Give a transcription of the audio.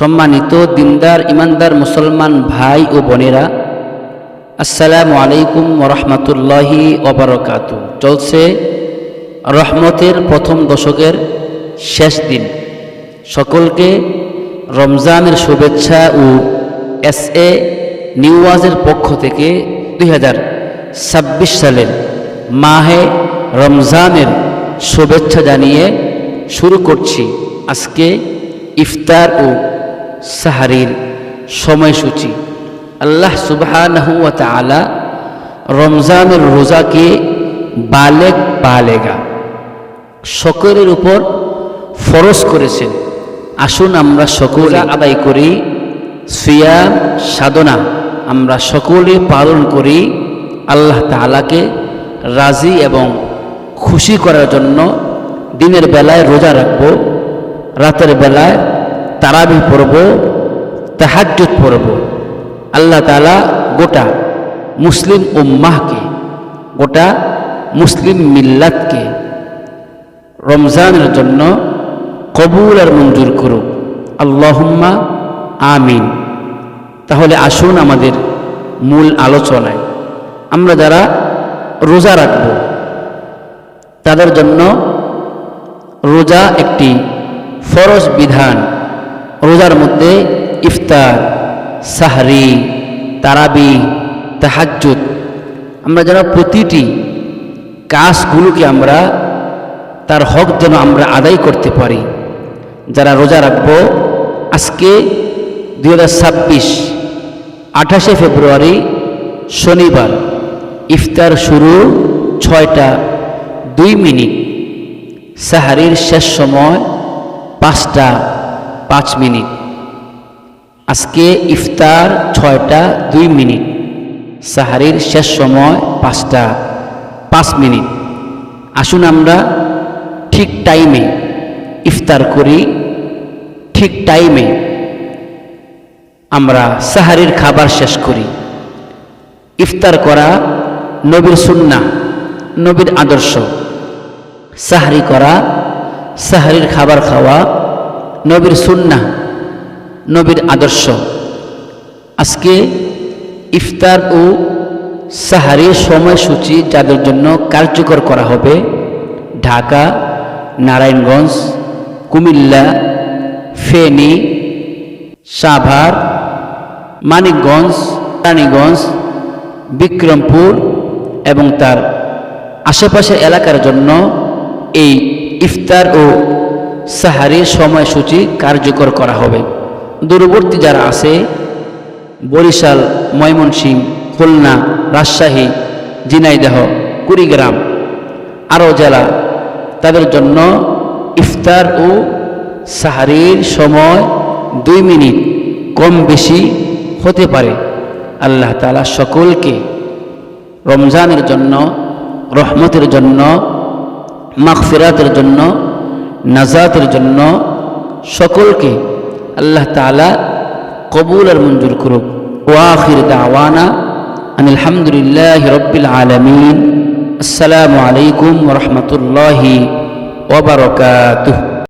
সম্মানিত দিনদার ইমানদার মুসলমান ভাই ও বোনেরা, আসসালামু আলাইকুম ওয়া রাহমাতুল্লাহি ওয়া বারাকাতুহু। চলছে রহমতের প্রথম দশকের শেষ দিন। সকলকে রমজানের শুভেচ্ছা ও SA নিউজের পক্ষ থেকে 2026 সালের মাহে রমজানের শুভেচ্ছা জানিয়ে শুরু করছি আজকে ইফতার ও সাহারির সময়সূচি। আল্লাহ সুবহানাহু ওয়া তাআলা রমজানের রোজাকে বালেগ বালেগা সকলের উপর ফরজ করেছেন। আসুন আমরা সকলে আদায় করি, সিয়াম সাধনা আমরা সকলে পালন করি। আল্লাহ তাআলাকে রাজি এবং খুশি করার জন্য দিনের বেলায় রোজা রাখব, রাতের বেলায় তারাবিহ পড়ব, তাহাজ্জুদ পড়ব। আল্লাহ তাআলা গোটা মুসলিম উম্মাহকে, গোটা মুসলিম মিল্লাতকে রমজানের জন্য কবুল আর মঞ্জুর করুক। আল্লাহুম্মা আমিন। তাহলে আসুন আমাদের মূল আলোচনায়। আমরা যারা রোজা রাখব তাদের জন্য রোজা একটি ফরজ বিধান। রোজার মধ্যে ইফতার, সাহরি, তারাবি, তাহাজ্জুদ আমরা যারা প্রতিটি কাজগুলোকে আমরা তার হক যেন আমরা আদায় করতে পারি। যারা রোজা রাখব আজকে 2026 28শে ফেব্রুয়ারি শনিবার, ইফতার শুরু 6টা 2 মিনিট, সাহারির শেষ সময় 5টা 5 মিনিট। আজকে ইফতার 6টা 2 মিনিট, সাহারির শেষ সময় 5টা 5 মিনিট। আসুন আমরা ঠিক টাইমে ইফতার করি, ঠিক টাইমে আমরা সাহারির খাবার শেষ করি। ইফতার করা নবীর সুন্নাহ, নবীর আদর্শ। সাহরি করা, সাহরির খাবার খাওয়া নবীর সুন্নাহ, নবীর আদর্শ। আজকে ইফতার ও সাহারির সময়সূচি যাদের জন্য কার্যকর করা হবে ঢাকা, নারায়ণগঞ্জ, কুমিল্লা, ফেনী, সাভার, মানিকগঞ্জ, রানীগঞ্জ, বিক্রমপুর এবং তার আশেপাশের এলাকার জন্য এই ইফতার ও সাহারির সময়সূচি কার্যকর করা হবে। দূরবর্তী যারা আছে বরিশাল, ময়মনসিংহ, খুলনা, রাজশাহী, ঝিনাইদহ, কুড়িগ্রাম আরও জেলা, তাদের জন্য ইফতার ও সাহারির সময় 2 মিনিট কম বেশি হতে পারে। আল্লাহ তাআলা সকলকে রমজানের জন্য, রহমতের জন্য, মাগফিরাতের জন্য, নাজাতের জন্য সকলকে আল্লাহ তাআলা কবুল আর মঞ্জুর করুক। ওয়া আখির দাওয়ানা আনিল হামদুলিল্লাহি রাব্বিল আলামিন। আসসালামু আলাইকুম ওয়া রাহমাতুল্লাহি ওয়া বারাকাতুহু।